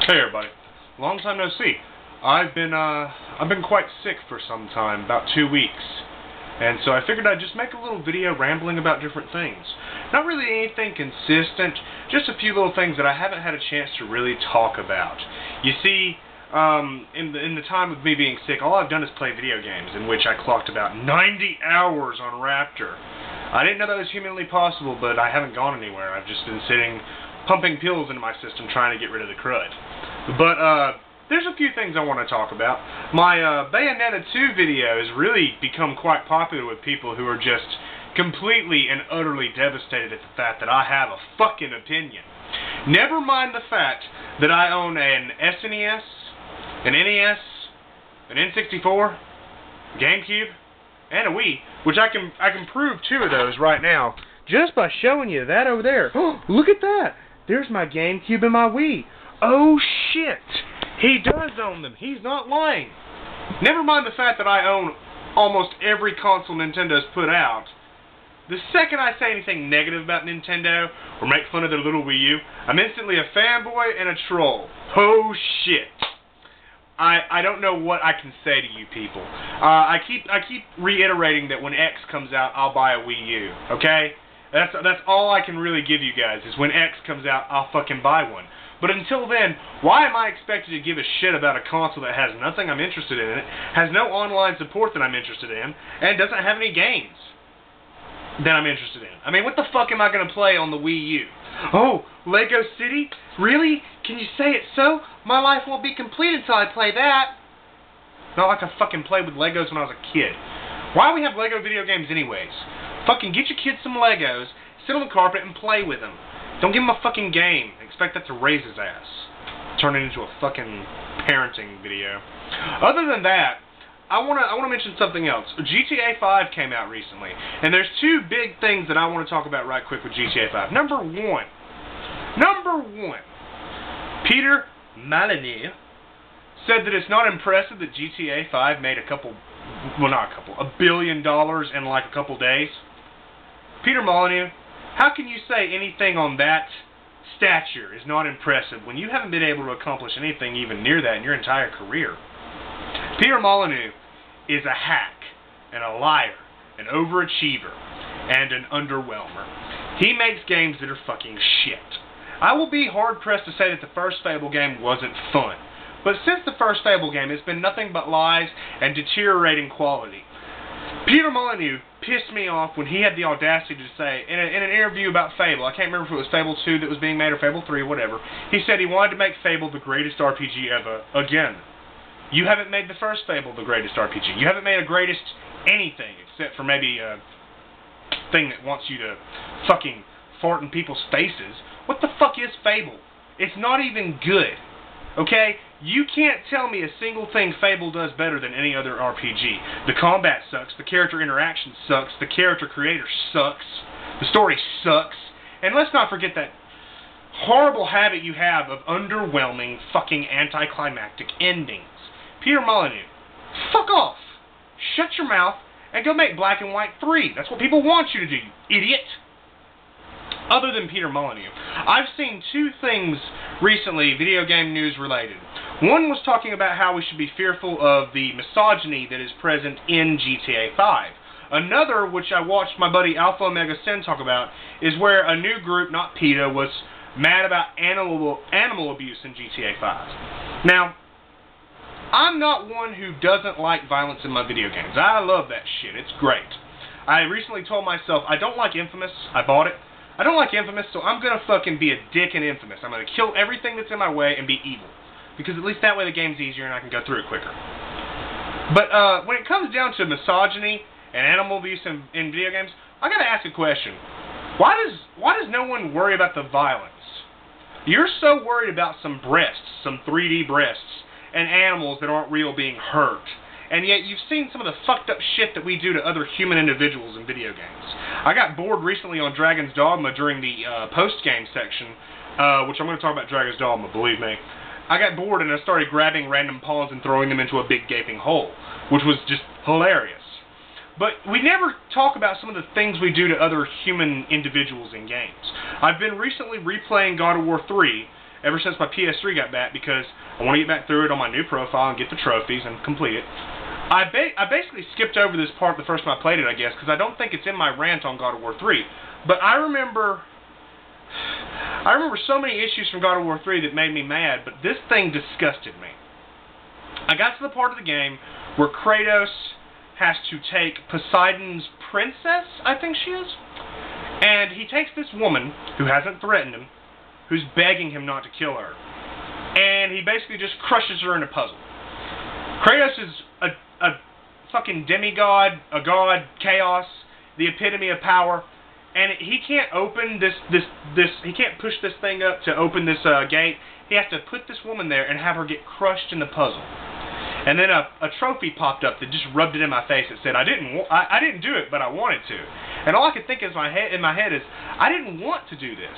Hey everybody, long time no see. I've been quite sick for some time, about 2 weeks, and so I figured I'd just make a little video rambling about different things. Not really anything consistent, just a few little things that I haven't had a chance to really talk about. You see, in the time of me being sick, all I've done is play video games, in which I clocked about 90 hours on Raptor. I didn't know that was humanly possible, but I haven't gone anywhere. I've just been sitting, pumping pills into my system, trying to get rid of the crud. But there's a few things I want to talk about. My Bayonetta 2 video has really become quite popular with people who are just completely and utterly devastated at the fact that I have a fucking opinion. Never mind the fact that I own an SNES, an NES, an N64, GameCube, and a Wii, which I can prove 2 of those right now just by showing you that over there. Look at that! There's my GameCube and my Wii. Oh shit! He does own them. He's not lying. Never mind the fact that I own almost every console Nintendo's put out. The second I say anything negative about Nintendo or make fun of their little Wii U, I'm instantly a fanboy and a troll. Oh shit! I don't know what I can say to you people. I keep reiterating that when X comes out, I'll buy a Wii U. Okay? That's all I can really give you guys, is when X comes out, I'll fucking buy one. But until then, why am I expected to give a shit about a console that has nothing I'm interested in it, has no online support that I'm interested in, and doesn't have any games that I'm interested in? I mean, what the fuck am I going to play on the Wii U? Oh, Lego City? Really? Can you say it so? My life won't be complete until I play that. Not like I fucking played with Legos when I was a kid. Why do we have Lego video games anyways? Fucking get your kids some Legos, sit on the carpet and play with them. Don't give him a fucking game. Expect that to raise his ass. Turn it into a fucking parenting video. Other than that, I wanna mention something else. GTA5 came out recently, and there's 2 big things that I want to talk about right quick with GTA5. Number one, Peter Molyneux said that it's not impressive that GTA5 made $1 billion in like a couple days. Peter Molyneux, how can you say anything on that stature is not impressive when you haven't been able to accomplish anything even near that in your entire career? Peter Molyneux is a hack, and a liar, an overachiever, and an underwhelmer. He makes games that are fucking shit. I will be hard-pressed to say that the first Fable game wasn't fun, but since the first Fable game, it's been nothing but lies and deteriorating quality. Peter Molyneux pissed me off when he had the audacity to say, in an interview about Fable, I can't remember if it was Fable 2 that was being made or Fable 3 or whatever, he said he wanted to make Fable the greatest RPG ever again. You haven't made the first Fable the greatest RPG. You haven't made a greatest anything, except for maybe a thing that wants you to fucking fart in people's faces. What the fuck is Fable? It's not even good. Okay? You can't tell me a single thing Fable does better than any other RPG. The combat sucks, the character interaction sucks, the character creator sucks, the story sucks, and let's not forget that horrible habit you have of underwhelming, fucking anticlimactic endings. Peter Molyneux, fuck off! Shut your mouth and go make Black and White 3. That's what people want you to do, you idiot! Other than Peter Molyneux, I've seen 2 things recently, video game news related. One was talking about how we should be fearful of the misogyny that is present in GTA 5. Another, which I watched my buddy Alpha Omega Sin talk about, is where a new group, not PETA, was mad about animal abuse in GTA 5. Now, I'm not one who doesn't like violence in my video games. I love that shit. It's great. I recently told myself I don't like Infamous. I bought it. I don't like Infamous, so I'm going to fucking be a dick in Infamous. I'm going to kill everything that's in my way and be evil. Because at least that way the game's easier and I can go through it quicker. But when it comes down to misogyny and animal abuse in video games, I got to ask a question. Why does no one worry about the violence? You're so worried about some breasts, some 3D breasts, and animals that aren't real being hurt. And yet you've seen some of the fucked up shit that we do to other human individuals in video games. I got bored recently on Dragon's Dogma during the post-game section, which I'm going to talk about Dragon's Dogma, believe me. I got bored and I started grabbing random pawns and throwing them into a big gaping hole, which was just hilarious. But we never talk about some of the things we do to other human individuals in games. I've been recently replaying God of War 3, ever since my PS3 got back because I want to get back through it on my new profile and get the trophies and complete it. I basically skipped over this part the first time I played it, I guess, because I don't think it's in my rant on God of War 3. But I remember so many issues from God of War 3 that made me mad, but this thing disgusted me. I got to the part of the game where Kratos has to take Poseidon's princess, I think she is, and he takes this woman who hasn't threatened him, who's begging him not to kill her, and he basically just crushes her in a puzzle. Kratos is a fucking demigod, a god, chaos, the epitome of power, and he can't open he can't push this thing up to open this gate. He has to put this woman there and have her get crushed in the puzzle. And then a trophy popped up that just rubbed it in my face that said, I didn't do it, but I wanted to. And all I could think in my head is, I didn't want to do this.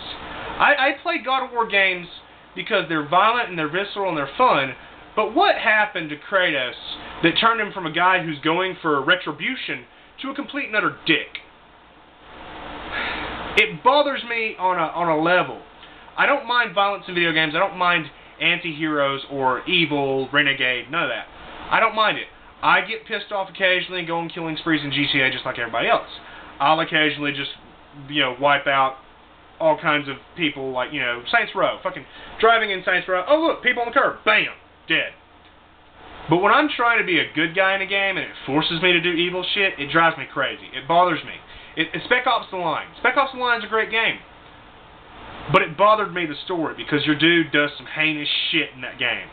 I play God of War games because they're violent and they're visceral and they're fun, but what happened to Kratos that turned him from a guy who's going for retribution to a complete and utter dick? It bothers me on a level. I don't mind violence in video games. I don't mind anti-heroes or evil, renegade, none of that. I don't mind it. I get pissed off occasionally and go on killing sprees in GTA just like everybody else. I'll occasionally just, wipe out all kinds of people like, Saints Row. Fucking driving in Saints Row. Oh, look, people on the curb. Bam. Dead. But when I'm trying to be a good guy in a game and it forces me to do evil shit, it drives me crazy. It bothers me. Spec Ops The Line. Spec Ops The Line is a great game. But it bothered me, the story, because your dude does some heinous shit in that game.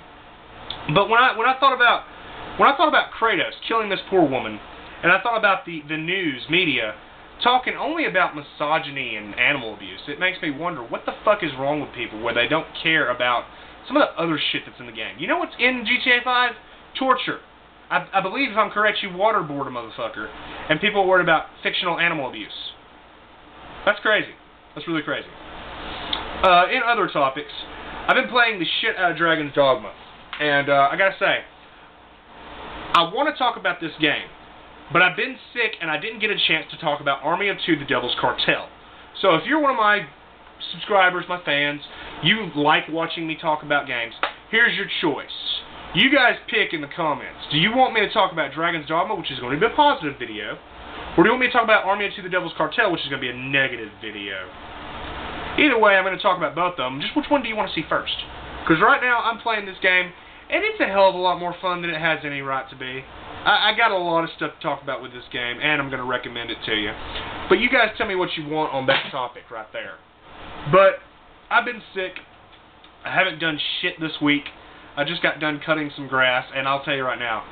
But when I thought about Kratos killing this poor woman, and I thought about the news media talking only about misogyny and animal abuse, it makes me wonder what the fuck is wrong with people where they don't care about some of the other shit that's in the game. You know what's in GTA 5? Torture. I believe, if I'm correct, you waterboard a motherfucker, and people are worried about fictional animal abuse. That's crazy. That's really crazy. In other topics, I've been playing the shit out of Dragon's Dogma, and I gotta say, I want to talk about this game, but I've been sick and I didn't get a chance to talk about Army of Two: The Devil's Cartel. So if you're one of my subscribers, my fans, you like watching me talk about games, here's your choice. You guys pick in the comments. Do you want me to talk about Dragon's Dogma, which is going to be a positive video, or do you want me to talk about Army of Two: The Devil's Cartel, which is going to be a negative video? Either way, I'm going to talk about both of them. Just which one do you want to see first? Because right now, I'm playing this game, and it's a hell of a lot more fun than it has any right to be. I got a lot of stuff to talk about with this game, and I'm going to recommend it to you. But you guys tell me what you want on that topic right there. But I've been sick. I haven't done shit this week. I just got done cutting some grass, and I'll tell you right now,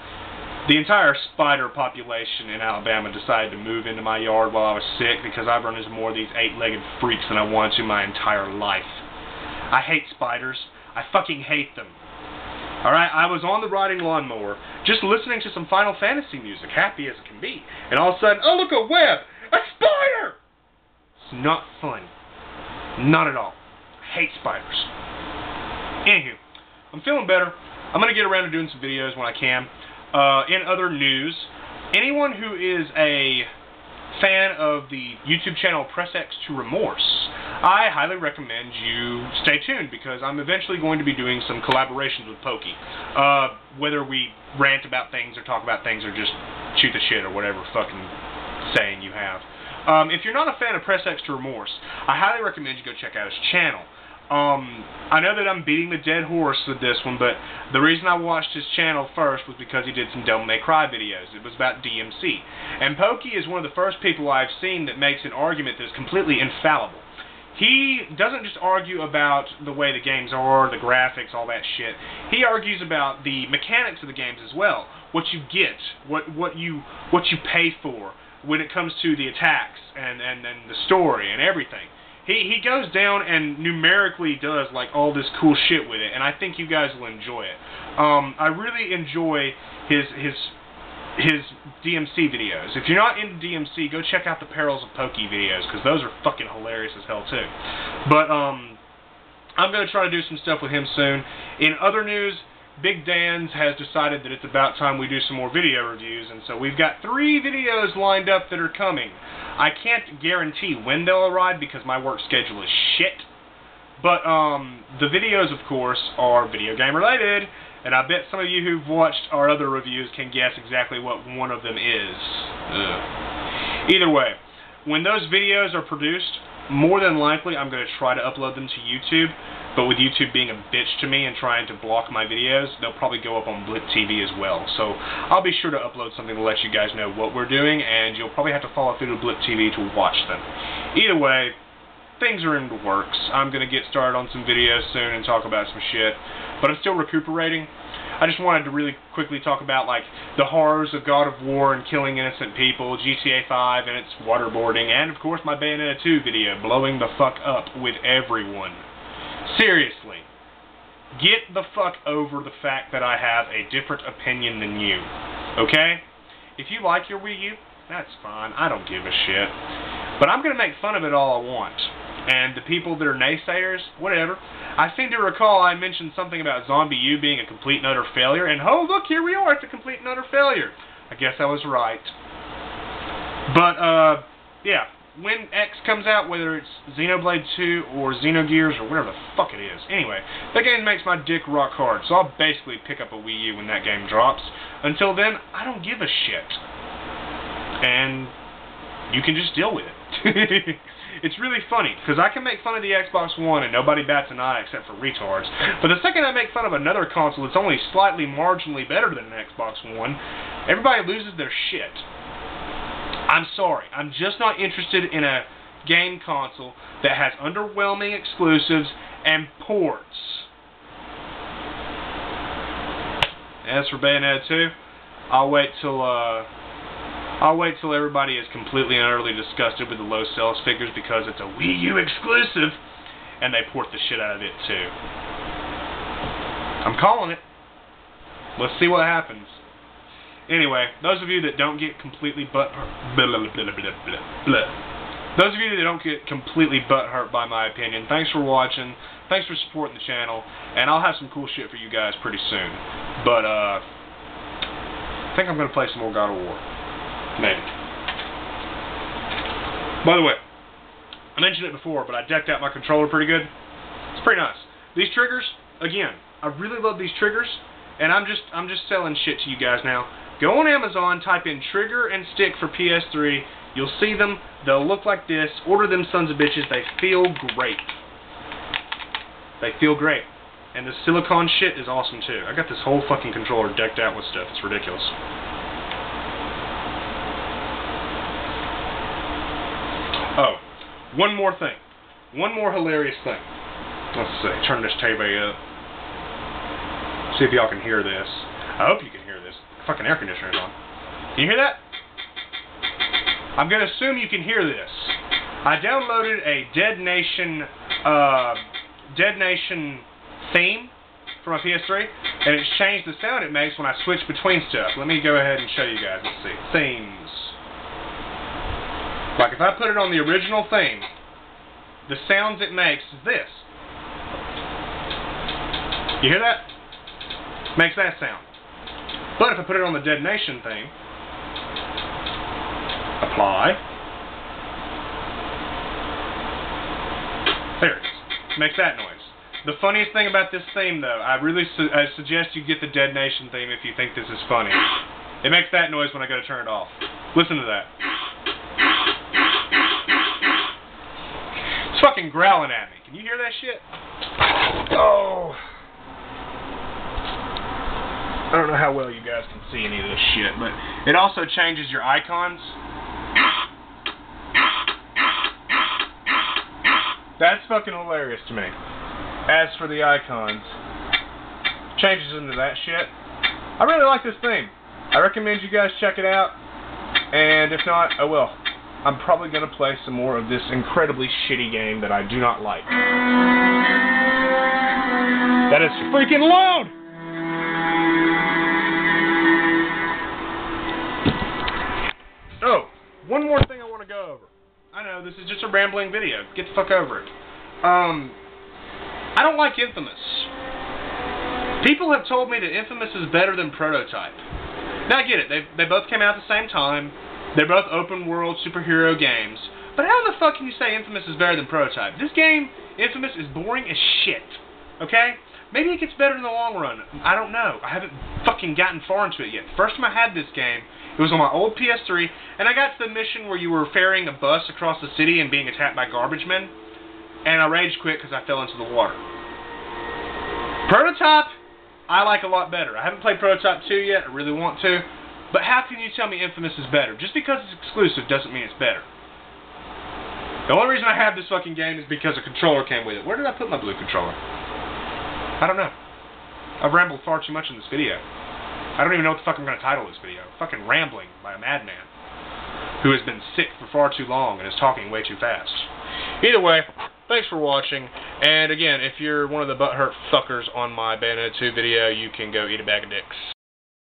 the entire spider population in Alabama decided to move into my yard while I was sick because I've run into more of these eight-legged freaks than I wanted to my entire life. I hate spiders. I fucking hate them. Alright, I was on the riding lawnmower, just listening to some Final Fantasy music, happy as it can be, and all of a sudden, oh look, a web! A spider! It's not fun. Not at all. I hate spiders. Anywho, I'm feeling better. I'm going to get around to doing some videos when I can. In other news, anyone who is a fan of the YouTube channel Press X to Remorse, I highly recommend you stay tuned because I'm eventually going to be doing some collaborations with Pokey. Whether we rant about things or talk about things or just shoot the shit or whatever fucking saying you have. If you're not a fan of Press X to Remorse, I highly recommend you go check out his channel. I know that I'm beating the dead horse with this one, but the reason I watched his channel first was because he did some Devil May Cry videos. It was about DMC. And Pokey is one of the first people I've seen that makes an argument that is completely infallible. He doesn't just argue about the way the games are, the graphics, all that shit. He argues about the mechanics of the games as well. What you get, what you pay for when it comes to the attacks and the story and everything. He goes down and numerically does like all this cool shit with it, and I think you guys will enjoy it. I really enjoy his DMC videos. If you're not into DMC, go check out the Perils of Pokey videos, because those are fucking hilarious as hell too. But I'm going to try to do some stuff with him soon. In other news, Big Dan's has decided that it's about time we do some more video reviews, and so we've got 3 videos lined up that are coming. I can't guarantee when they'll arrive because my work schedule is shit, But the videos, of course, are video game related, and I bet some of you who've watched our other reviews can guess exactly what one of them is. Either way, when those videos are produced, more than likely I'm going to try to upload them to YouTube, but with YouTube being a bitch to me and trying to block my videos, they'll probably go up on Blip TV as well. So I'll be sure to upload something to let you guys know what we're doing, and you'll probably have to follow through to Blip TV to watch them. Either way, things are in the works. I'm going to get started on some videos soon and talk about some shit, but I'm still recuperating. I just wanted to really quickly talk about like the horrors of God of War and killing innocent people, GTA 5 and its waterboarding, and of course my Bayonetta 2 video, blowing the fuck up with everyone. Seriously, get the fuck over the fact that I have a different opinion than you, okay? If you like your Wii U, that's fine, I don't give a shit. But I'm going to make fun of it all I want. And the people that are naysayers, whatever. I seem to recall I mentioned something about Zombie U being a complete and utter failure, and oh look, here we are, it's a complete and utter failure. I guess I was right. But, yeah, when X comes out, whether it's Xenoblade 2 or Xenogears or whatever the fuck it is, anyway, that game makes my dick rock hard, so I'll basically pick up a Wii U when that game drops. Until then, I don't give a shit. And you can just deal with it. It's really funny, because I can make fun of the Xbox One and nobody bats an eye except for retards. But the second I make fun of another console that's only slightly marginally better than an Xbox One, everybody loses their shit. I'm sorry. I'm just not interested in a game console that has underwhelming exclusives and ports. As for Bayonetta 2, I'll wait till everybody is completely and utterly disgusted with the low sales figures because it's a Wii U exclusive, and they port the shit out of it too. I'm calling it. Let's see what happens. Anyway, those of you that don't get completely those of you that don't get completely butthurt by my opinion, thanks for watching. Thanks for supporting the channel, and I'll have some cool shit for you guys pretty soon. But I think I'm gonna play some more God of War. Maybe. By the way, I mentioned it before, but I decked out my controller pretty good. It's pretty nice. These triggers, again, I really love these triggers, and I'm just selling shit to you guys now. Go on Amazon, type in trigger and stick for PS3. You'll see them. They'll look like this. Order them sons of bitches. They feel great. They feel great. And the silicone shit is awesome too. I got this whole fucking controller decked out with stuff. It's ridiculous. Oh, one more thing. One more hilarious thing. Let's see. Turn this TV up. See if y'all can hear this. I hope you can hear this. The fucking air conditioner is on. Can you hear that? I'm going to assume you can hear this. I downloaded a Dead Nation theme for my PS3, and it's changed the sound it makes when I switch between stuff. Let me go ahead and show you guys. Let's see. Themes. Like if I put it on the original theme, the sounds it makes is this. You hear that? Makes that sound. But if I put it on the Dead Nation thing, apply. There it is. Makes that noise. The funniest thing about this theme, though, I suggest you get the Dead Nation theme if you think this is funny. It makes that noise when I go to turn it off. Listen to that. It's fucking growling at me. Can you hear that shit? Oh. I don't know how well you guys can see any of this shit, but it also changes your icons. That's fucking hilarious to me. As for the icons, changes into that shit. I really like this theme. I recommend you guys check it out, and if not, oh well. I'm probably going to play some more of this incredibly shitty game that I do not like. That is freaking loud! Oh, one more thing I want to go over. I know, this is just a rambling video. Get the fuck over it. I don't like Infamous. People have told me that Infamous is better than Prototype. Now I get it, they both came out at the same time. They're both open world superhero games. But how the fuck can you say Infamous is better than Prototype? This game Infamous is boring as shit. Okay? Maybe it gets better in the long run. I don't know. I haven't fucking gotten far into it yet. The first time I had this game, it was on my old PS3, and I got to the mission where you were ferrying a bus across the city and being attacked by garbage men, and I rage quit because I fell into the water. Prototype, I like a lot better. I haven't played Prototype 2 yet. I really want to. But how can you tell me Infamous is better? Just because it's exclusive doesn't mean it's better. The only reason I have this fucking game is because a controller came with it. Where did I put my blue controller? I don't know. I've rambled far too much in this video. I don't even know what the fuck I'm going to title this video. Fucking rambling by a madman who has been sick for far too long and is talking way too fast. Either way, thanks for watching. And again, if you're one of the butthurt fuckers on my Bayonetta 2 video, you can go eat a bag of dicks.